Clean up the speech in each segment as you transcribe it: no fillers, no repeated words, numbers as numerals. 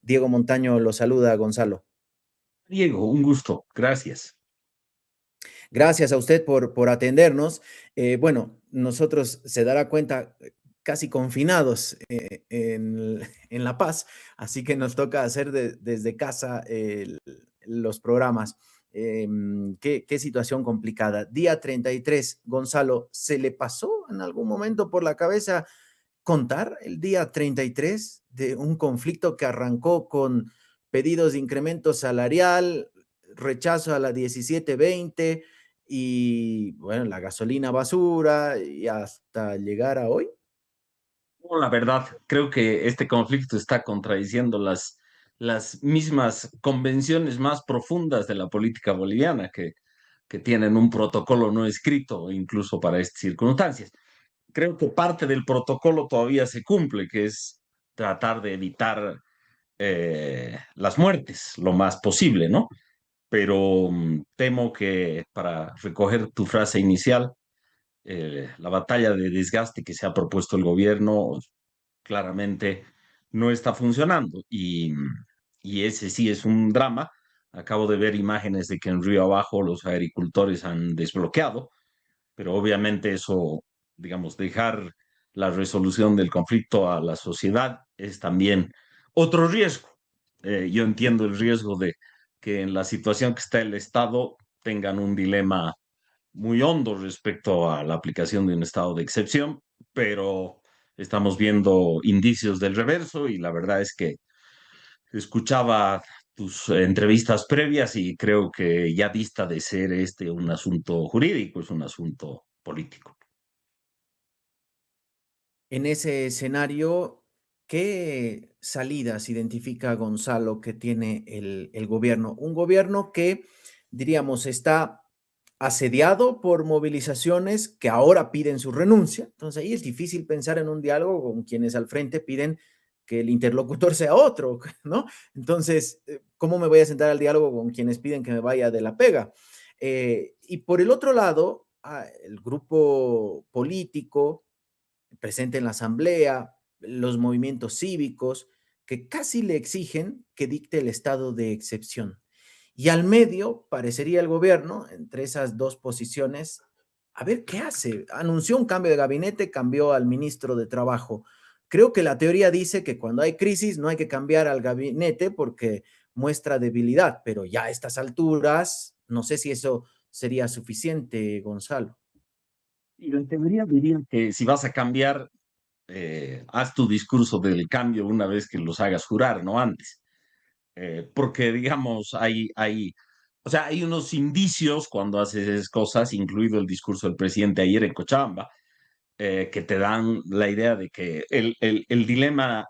Diego Montaño lo saluda, Gonzalo. Diego, un gusto, gracias. Gracias a usted por atendernos. Bueno, nosotros se dará cuenta casi confinados en La Paz, así que nos toca hacer desde casa los programas. Qué situación complicada. Día 33, Gonzalo, ¿se le pasó en algún momento por la cabeza contar el día 33 de un conflicto que arrancó con pedidos de incremento salarial, rechazo a la 1720 y bueno, la gasolina basura y hasta llegar a hoy? No, la verdad, creo que este conflicto está contradiciendo las mismas convenciones más profundas de la política boliviana, que tienen un protocolo no escrito incluso para estas circunstancias. Creo que parte del protocolo todavía se cumple, que es tratar de evitar las muertes lo más posible, ¿no? Pero temo que, para recoger tu frase inicial, la batalla de desgaste que se ha propuesto el gobierno claramente no está funcionando y ese sí es un drama. Acabo de ver imágenes de que en Río Abajo los agricultores han desbloqueado, pero obviamente eso, digamos, dejar la resolución del conflicto a la sociedad es también otro riesgo. Yo entiendo el riesgo de que en la situación que está el Estado tengan un dilema muy hondo respecto a la aplicación de un estado de excepción, pero estamos viendo indicios del reverso y la verdad es que escuchaba tus entrevistas previas y creo que ya dista de ser este un asunto jurídico, es un asunto político. En ese escenario, ¿qué salidas identifica Gonzalo que tiene el gobierno? Un gobierno que, diríamos, está asediado por movilizaciones que ahora piden su renuncia. Entonces ahí es difícil pensar en un diálogo con quienes al frente piden que el interlocutor sea otro, ¿no? Entonces, ¿cómo me voy a sentar al diálogo con quienes piden que me vaya de la pega? Y por el otro lado, el grupo político presente en la asamblea, los movimientos cívicos, que casi le exigen que dicte el estado de excepción. Y al medio parecería el gobierno, entre esas dos posiciones, a ver qué hace. Anunció un cambio de gabinete, cambió al ministro de Trabajo. Creo que la teoría dice que cuando hay crisis no hay que cambiar al gabinete porque muestra debilidad, pero ya a estas alturas, no sé si eso sería suficiente, Gonzalo. Y en teoría diría que si vas a cambiar, haz tu discurso del cambio una vez que los hagas jurar, no antes. Porque, digamos, o sea, hay unos indicios cuando haces cosas, incluido el discurso del presidente ayer en Cochabamba, que te dan la idea de que el dilema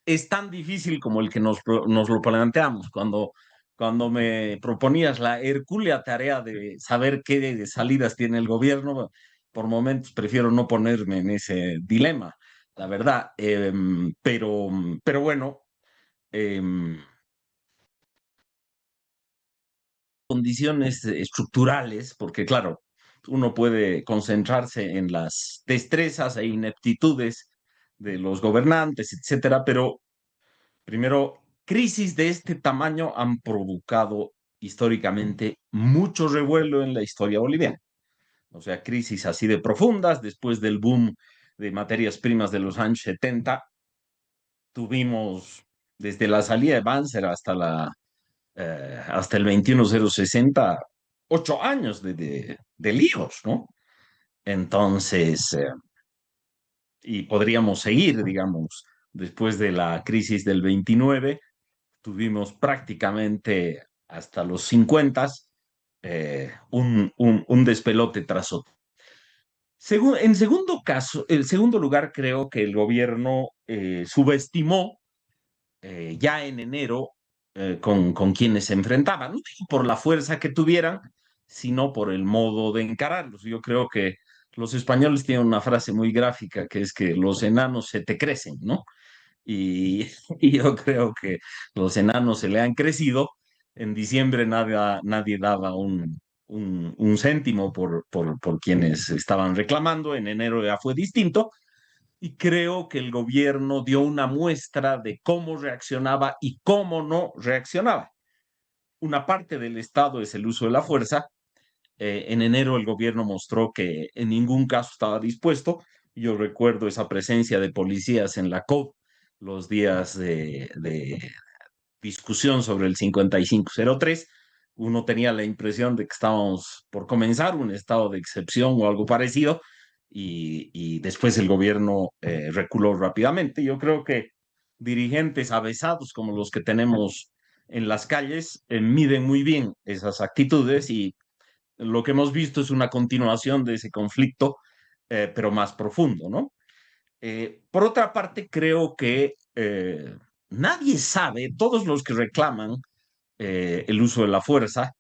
es tan difícil como el que nos lo planteamos. Cuando me proponías la hercúlea tarea de saber qué salidas tiene el gobierno, por momentos prefiero no ponerme en ese dilema, la verdad. Pero bueno, eh, condiciones estructurales, porque claro, uno puede concentrarse en las destrezas e ineptitudes de los gobernantes, etcétera, pero primero, crisis de este tamaño han provocado históricamente mucho revuelo en la historia boliviana. O sea, crisis así de profundas, después del boom de materias primas de los años 70, tuvimos desde la salida de Banzer hasta el 21060, 8 años de líos, ¿no? Entonces, y podríamos seguir, digamos, después de la crisis del 29, tuvimos prácticamente hasta los 50 un despelote tras otro. En segundo caso, el segundo lugar, creo que el gobierno subestimó ya en enero con quienes se enfrentaban, no digo por la fuerza que tuvieran, sino por el modo de encararlos. Yo creo que los españoles tienen una frase muy gráfica que es que los enanos se te crecen, ¿no? Y, y yo creo que los enanos se le han crecido. En diciembre nadie daba un céntimo por quienes estaban reclamando, en enero ya fue distinto y creo que el gobierno dio una muestra de cómo reaccionaba y cómo no reaccionaba. Una parte del Estado es el uso de la fuerza. En enero el gobierno mostró que en ningún caso estaba dispuesto. Yo recuerdo esa presencia de policías en la COP los días de discusión sobre el 5503. Uno tenía la impresión de que estábamos por comenzar un estado de excepción o algo parecido, y después el gobierno reculó rápidamente. Yo creo que dirigentes avesados como los que tenemos en las calles miden muy bien esas actitudes, y lo que hemos visto es una continuación de ese conflicto, pero más profundo, ¿no? Por otra parte, creo que nadie sabe, todos los que reclaman el uso de la fuerza,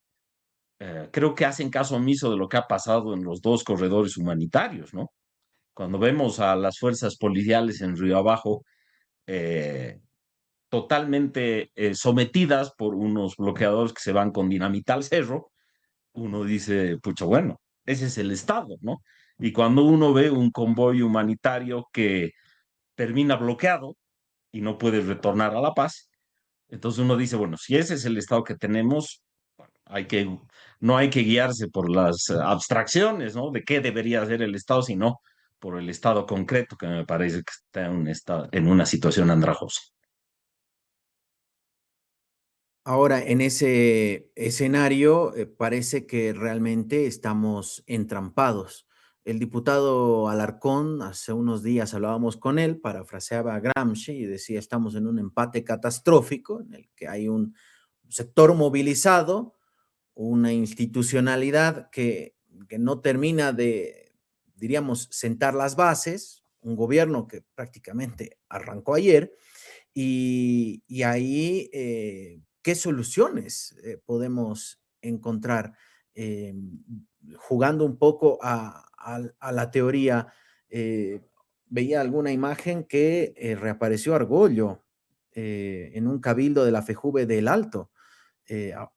creo que hacen caso omiso de lo que ha pasado en los dos corredores humanitarios, ¿no? Cuando vemos a las fuerzas policiales en Río Abajo eh, totalmente sometidas por unos bloqueadores que se van con dinamita al cerro, uno dice, pucha, bueno, ese es el Estado, ¿no? Y cuando uno ve un convoy humanitario que termina bloqueado y no puede retornar a La Paz, entonces uno dice, bueno, si ese es el Estado que tenemos, bueno, no hay que guiarse por las abstracciones, ¿no? De qué debería ser el Estado, sino por el Estado concreto, que me parece que está en una situación andrajosa. Ahora, en ese escenario, parece que realmente estamos entrampados. El diputado Alarcón, hace unos días hablábamos con él, parafraseaba a Gramsci y decía, estamos en un empate catastrófico en el que hay un sector movilizado, una institucionalidad que no termina de, diríamos, sentar las bases, un gobierno que prácticamente arrancó ayer, y ahí, ¿qué soluciones podemos encontrar? Jugando un poco a la teoría, veía alguna imagen que reapareció Argollo en un cabildo de la FEJUVE del Alto.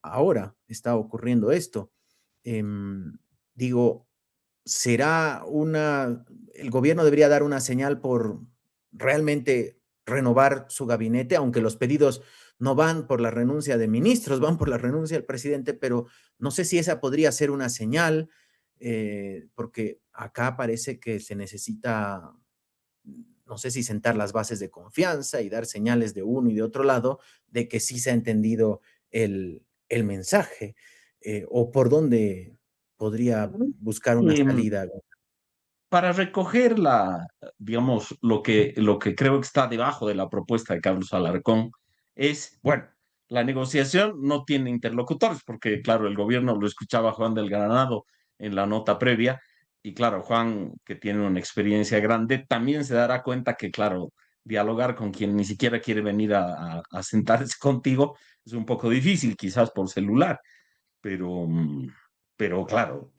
Ahora está ocurriendo esto. Digo, será el gobierno debería dar una señal por realmente renovar su gabinete, aunque los pedidos no van por la renuncia de ministros, van por la renuncia del presidente, pero no sé si esa podría ser una señal, porque acá parece que se necesita, no sé si sentar las bases de confianza y dar señales de uno y de otro lado de que sí se ha entendido el mensaje, o por dónde podría buscar una Y, salida. para recoger digamos, lo que creo que está debajo de la propuesta de Carlos Alarcón es, bueno, la negociación no tiene interlocutores, porque, claro, el gobierno lo escuchaba Juan del Granado en la nota previa, y claro, Juan, que tiene una experiencia grande, también se dará cuenta que, claro, dialogar con quien ni siquiera quiere venir a sentarse contigo es un poco difícil, quizás por celular, pero, pero claro,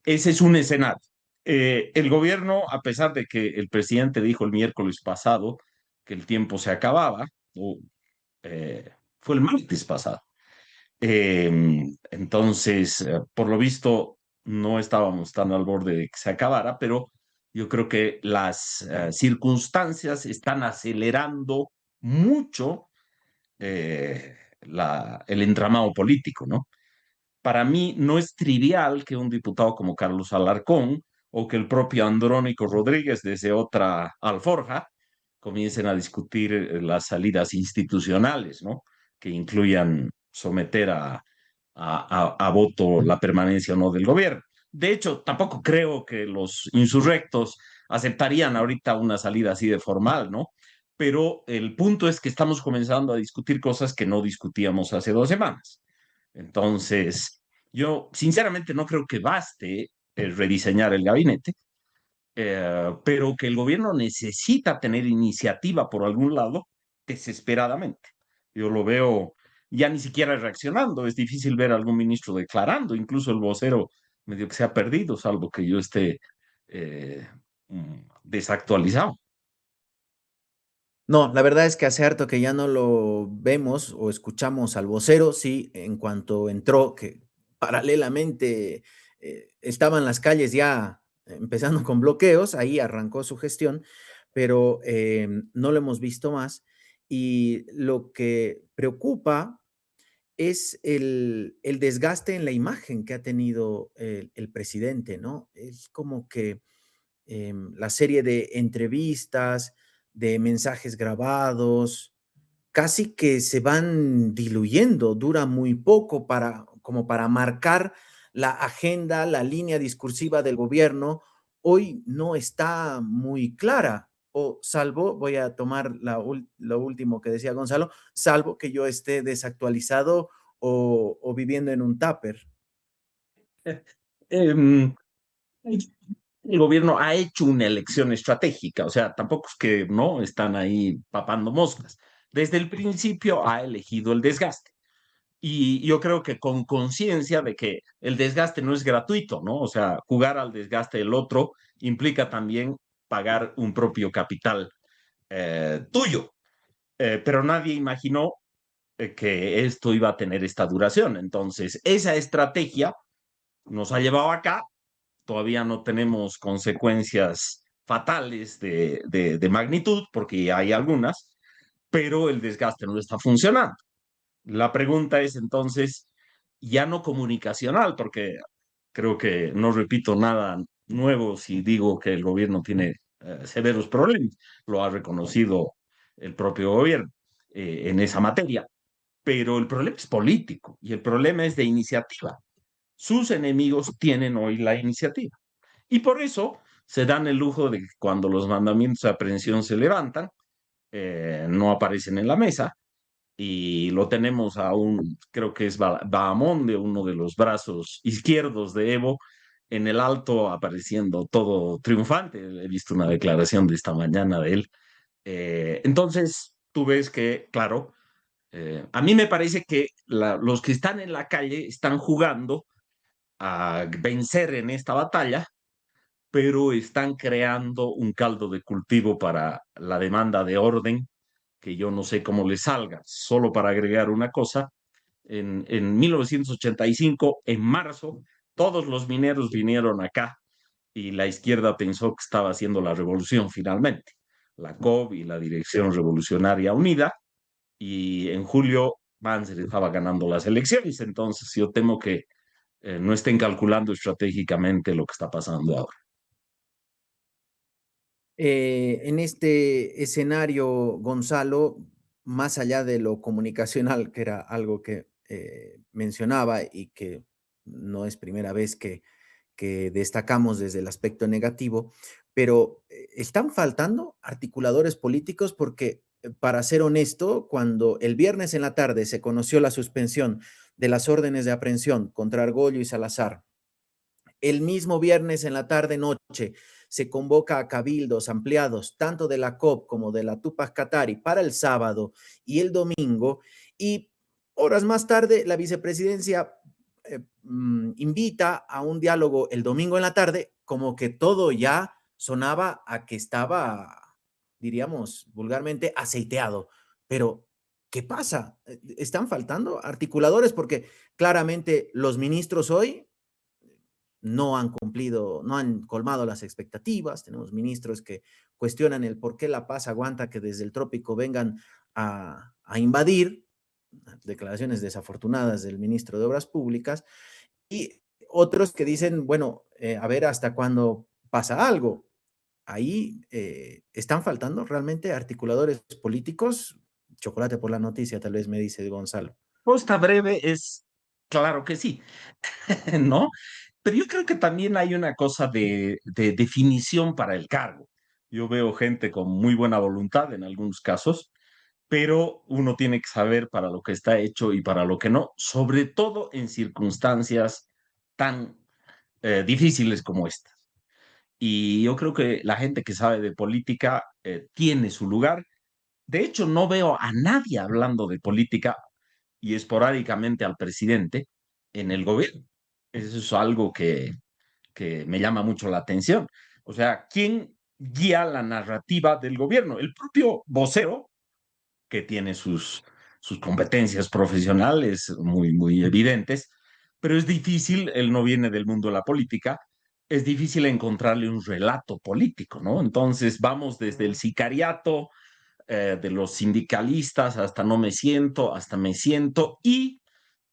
ese es un escenario. El gobierno, a pesar de que el presidente dijo el miércoles pasado que el tiempo se acababa, o fue el martes pasado, eh, entonces, por lo visto, no estábamos tan al borde de que se acabara, pero yo creo que las circunstancias están acelerando mucho el entramado político, ¿no? Para mí no es trivial que un diputado como Carlos Alarcón o que el propio Andrónico Rodríguez desde otra alforja comiencen a discutir las salidas institucionales, ¿no? Que incluyan someter a voto la permanencia o no del gobierno. De hecho, tampoco creo que los insurrectos aceptarían ahorita una salida así de formal, ¿no? Pero el punto es que estamos comenzando a discutir cosas que no discutíamos hace 2 semanas. Entonces, yo sinceramente no creo que baste rediseñar el gabinete, pero que el gobierno necesita tener iniciativa por algún lado desesperadamente. Yo lo veo ya ni siquiera reaccionando, es difícil ver a algún ministro declarando, incluso el vocero medio que se ha perdido, salvo que yo esté eh, desactualizado. No, la verdad es que hace harto que ya no lo vemos o escuchamos al vocero, sí, en cuanto entró, que paralelamente estaban las calles ya empezando con bloqueos, ahí arrancó su gestión, pero no lo hemos visto más. Y lo que preocupa es el desgaste en la imagen que ha tenido el presidente, ¿no? Es como que la serie de entrevistas, de mensajes grabados, casi que se van diluyendo, dura muy poco para, como para marcar la agenda, la línea discursiva del gobierno. Hoy no está muy clara, o salvo, voy a tomar lo último que decía Gonzalo, salvo que yo esté desactualizado o viviendo en un tupper. Em, el gobierno ha hecho una elección estratégica, o sea, tampoco es que no están ahí papando moscas. Desde el principio ha elegido el desgaste. Y yo creo que con conciencia de que el desgaste no es gratuito, ¿no? O sea, jugar al desgaste del otro implica también pagar un propio capital tuyo. Pero nadie imaginó que esto iba a tener esta duración. Entonces, esa estrategia nos ha llevado acá. Todavía no tenemos consecuencias fatales de magnitud, porque hay algunas, pero el desgaste no está funcionando. La pregunta es entonces, ya no comunicacional, porque creo que no repito nada nuevo si digo que el gobierno tiene severos problemas, lo ha reconocido el propio gobierno en esa materia, pero el problema es político y el problema es de iniciativa. Sus enemigos tienen hoy la iniciativa y por eso se dan el lujo de que cuando los mandamientos de aprehensión se levantan, no aparecen en la mesa y lo tenemos a un, creo que es Bahamonde, uno de los brazos izquierdos de Evo, en el alto apareciendo todo triunfante. He visto una declaración de esta mañana de él. Entonces, tú ves que, claro, a mí me parece que los que están en la calle están jugando a vencer en esta batalla, pero están creando un caldo de cultivo para la demanda de orden que yo no sé cómo le salga. Solo para agregar una cosa, en 1985, en marzo, todos los mineros vinieron acá y la izquierda pensó que estaba haciendo la revolución finalmente, la COB y la Dirección Revolucionaria Unida, y en julio Banzer estaba ganando las elecciones, entonces yo temo que no estén calculando estratégicamente lo que está pasando ahora. En este escenario, Gonzalo, más allá de lo comunicacional, que era algo que mencionaba y que no es primera vez que destacamos desde el aspecto negativo, pero están faltando articuladores políticos porque, para ser honesto, cuando el viernes en la tarde se conoció la suspensión de las órdenes de aprehensión contra Argollo y Salazar, el mismo viernes en la tarde noche se convoca a cabildos ampliados, tanto de la COP como de la Tupac Katari, para el sábado y el domingo. Y horas más tarde, la vicepresidencia invita a un diálogo el domingo en la tarde, como que todo ya sonaba a que estaba, diríamos vulgarmente, aceiteado. Pero, ¿qué pasa? ¿Están faltando articuladores? Porque claramente los ministros hoy no han cumplido, no han colmado las expectativas. Tenemos ministros que cuestionan el por qué La Paz aguanta que desde el trópico vengan a invadir, declaraciones desafortunadas del ministro de Obras Públicas, y otros que dicen, bueno, a ver hasta cuándo pasa algo. Ahí están faltando realmente articuladores políticos. Chocolate por la noticia, tal vez me dice Gonzalo. Costa breve es, claro que sí, ¿no? Pero yo creo que también hay una cosa de definición para el cargo. Yo veo gente con muy buena voluntad en algunos casos, pero uno tiene que saber para lo que está hecho y para lo que no, sobre todo en circunstancias tan difíciles como esta. Y yo creo que la gente que sabe de política tiene su lugar. De hecho, no veo a nadie hablando de política y esporádicamente al presidente en el gobierno. Eso es algo que me llama mucho la atención. O sea, ¿quién guía la narrativa del gobierno? El propio vocero, que tiene sus competencias profesionales muy, muy evidentes, pero es difícil, él no viene del mundo de la política, es difícil encontrarle un relato político, ¿no? Entonces vamos desde el sicariato de los sindicalistas hasta no me siento, hasta me siento y,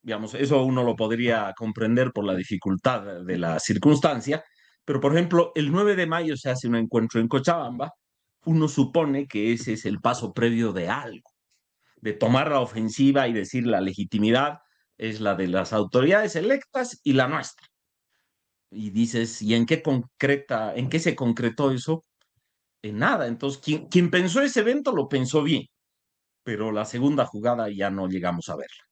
digamos, eso uno lo podría comprender por la dificultad de la circunstancia, pero por ejemplo, el 9 de mayo se hace un encuentro en Cochabamba, uno supone que ese es el paso previo de algo, de tomar la ofensiva y decir la legitimidad es la de las autoridades electas y la nuestra. Y dices, ¿y en qué se concretó eso? En nada. Entonces, quien pensó ese evento lo pensó bien, pero la segunda jugada ya no llegamos a verla.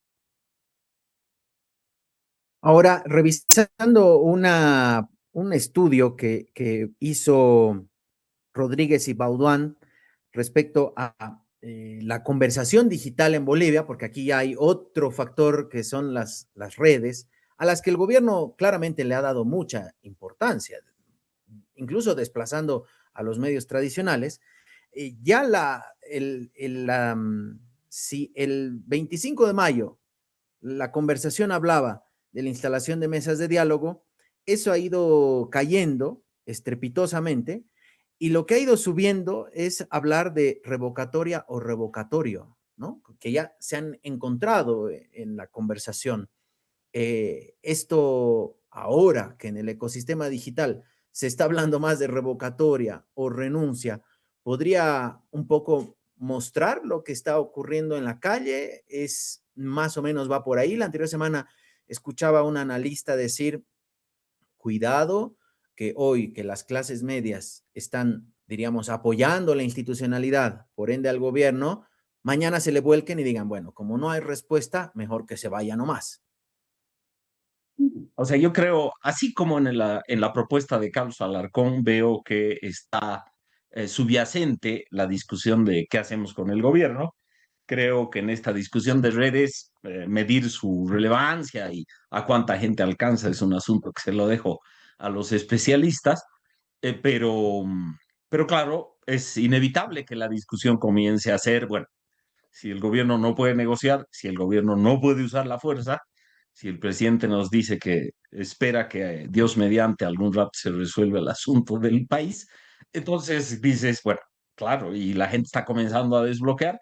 Ahora, revisando un estudio que hizo Rodríguez y Bauduán respecto a la conversación digital en Bolivia, porque aquí ya hay otro factor que son las redes, a las que el gobierno claramente le ha dado mucha importancia, incluso desplazando a los medios tradicionales. Ya si el 25 de mayo la conversación hablaba de la instalación de mesas de diálogo, eso ha ido cayendo estrepitosamente y lo que ha ido subiendo es hablar de revocatoria o revocatorio, ¿no? Que ya se han encontrado en la conversación. Esto ahora que en el ecosistema digital se está hablando más de revocatoria o renuncia, ¿podría un poco mostrar lo que está ocurriendo en la calle? Es más o menos va por ahí. La anterior semana escuchaba a un analista decir, cuidado, que hoy que las clases medias están, diríamos, apoyando la institucionalidad, por ende al gobierno, mañana se le vuelquen y digan, bueno, como no hay respuesta, mejor que se vaya nomás. O sea, yo creo, así como en la propuesta de Carlos Alarcón, veo que está subyacente la discusión de qué hacemos con el gobierno. Creo que en esta discusión de redes, medir su relevancia y a cuánta gente alcanza es un asunto que se lo dejo a los especialistas, eh, pero, pero claro, es inevitable que la discusión comience a ser, bueno, si el gobierno no puede negociar, si el gobierno no puede usar la fuerza, si el presidente nos dice que espera que Dios mediante algún rato se resuelva el asunto del país, entonces dices, bueno, claro, y la gente está comenzando a desbloquear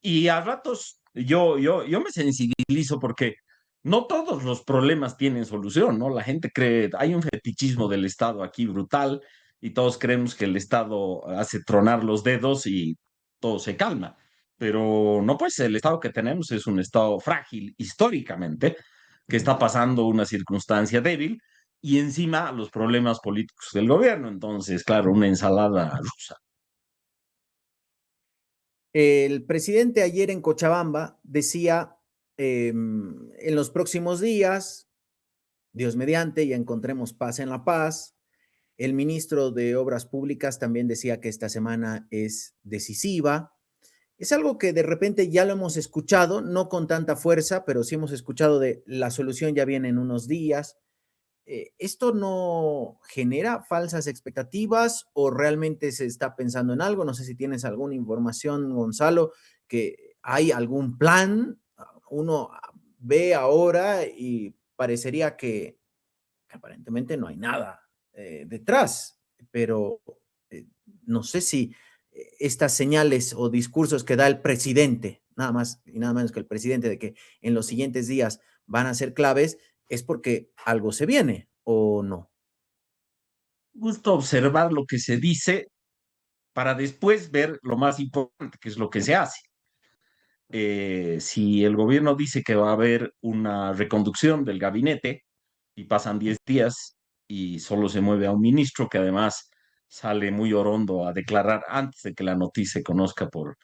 y a ratos yo me sensibilizo porque no todos los problemas tienen solución, ¿no? La gente cree, hay un fetichismo del Estado aquí brutal y todos creemos que el Estado hace tronar los dedos y todo se calma. Pero no, pues el Estado que tenemos es un Estado frágil históricamente, que está pasando una circunstancia débil y encima los problemas políticos del gobierno. Entonces, claro, una ensalada rusa. El presidente ayer en Cochabamba decía, en los próximos días, Dios mediante, ya encontremos paz en La Paz. El ministro de Obras Públicas también decía que esta semana es decisiva. Es algo que de repente ya lo hemos escuchado, no con tanta fuerza, pero sí hemos escuchado de la solución ya viene en unos días. ¿Esto no genera falsas expectativas o realmente se está pensando en algo? No sé si tienes alguna información, Gonzalo, que hay algún plan. Uno ve ahora y parecería que aparentemente no hay nada detrás, pero eh, no sé si estas señales o discursos que da el presidente, nada más y nada menos que el presidente, de que en los siguientes días van a ser claves, es porque algo se viene o no. Gusto observar lo que se dice para después ver lo más importante, que es lo que se hace. Si el gobierno dice que va a haber una reconducción del gabinete y pasan 10 días y solo se mueve a un ministro que además sale muy orondo a declarar antes de que la noticia se conozca por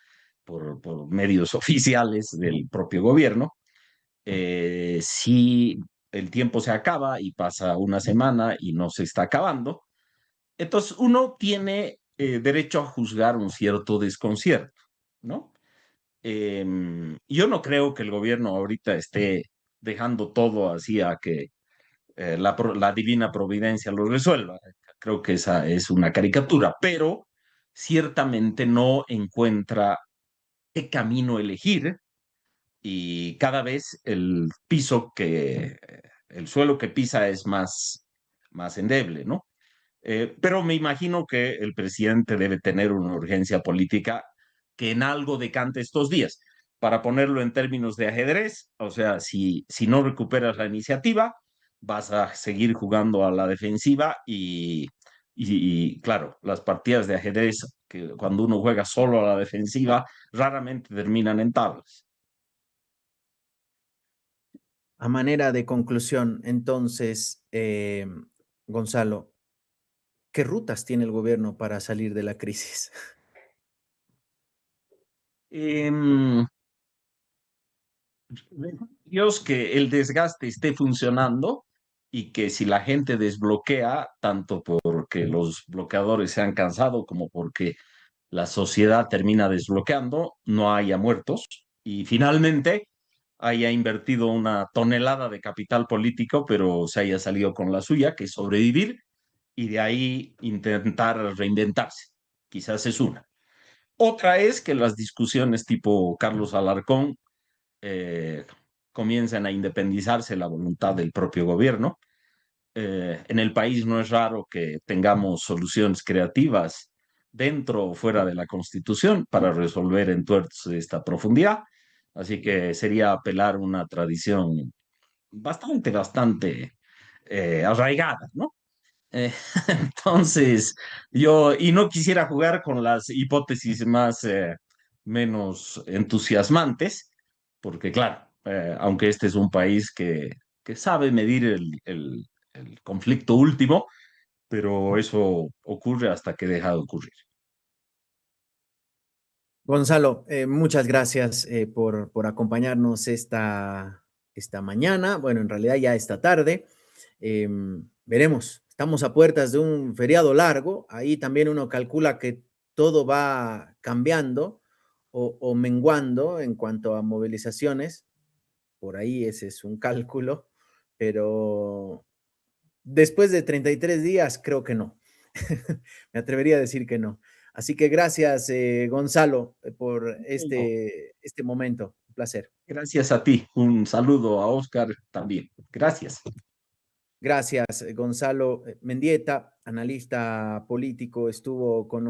medios oficiales del propio gobierno, si el tiempo se acaba y pasa una semana y no se está acabando, entonces uno tiene derecho a juzgar un cierto desconcierto, ¿no? Yo no creo que el gobierno ahorita esté dejando todo así a que la divina providencia lo resuelva. Creo que esa es una caricatura, pero ciertamente no encuentra qué camino elegir y cada vez el suelo que pisa es más endeble, ¿no? Pero me imagino que el presidente debe tener una urgencia política que en algo decante estos días. Para ponerlo en términos de ajedrez, o sea, si no recuperas la iniciativa, vas a seguir jugando a la defensiva claro, las partidas de ajedrez, que cuando uno juega solo a la defensiva, raramente terminan en tablas. A manera de conclusión, entonces, Gonzalo, ¿qué rutas tiene el gobierno para salir de la crisis? Em, Dios, que el desgaste esté funcionando y que si la gente desbloquea, tanto porque los bloqueadores se han cansado como porque la sociedad termina desbloqueando, no haya muertos y finalmente haya invertido una tonelada de capital político, pero se haya salido con la suya, que es sobrevivir y de ahí intentar reinventarse. Quizás es una. Otra es que las discusiones tipo Carlos Alarcón eh, comiencen a independizarse la voluntad del propio gobierno. En el país no es raro que tengamos soluciones creativas dentro o fuera de la Constitución para resolver entuertos de esta profundidad. Así que sería apelar a una tradición bastante arraigada, ¿no? Eh, entonces, y no quisiera jugar con las hipótesis más, menos entusiasmantes, porque claro, aunque este es un país que sabe medir el conflicto último, pero eso ocurre hasta que deja de ocurrir. Gonzalo, muchas gracias por acompañarnos esta mañana, bueno, en realidad ya esta tarde. Veremos, estamos a puertas de un feriado largo, ahí también uno calcula que todo va cambiando o menguando en cuanto a movilizaciones, por ahí ese es un cálculo, pero después de 33 días creo que no. Me atrevería a decir que no. Así que gracias, Gonzalo, por No, este momento. Un placer. gracias a ti. Un saludo a Oscar también. Gracias. Gracias, Gonzalo Mendieta, analista político, estuvo con nosotros.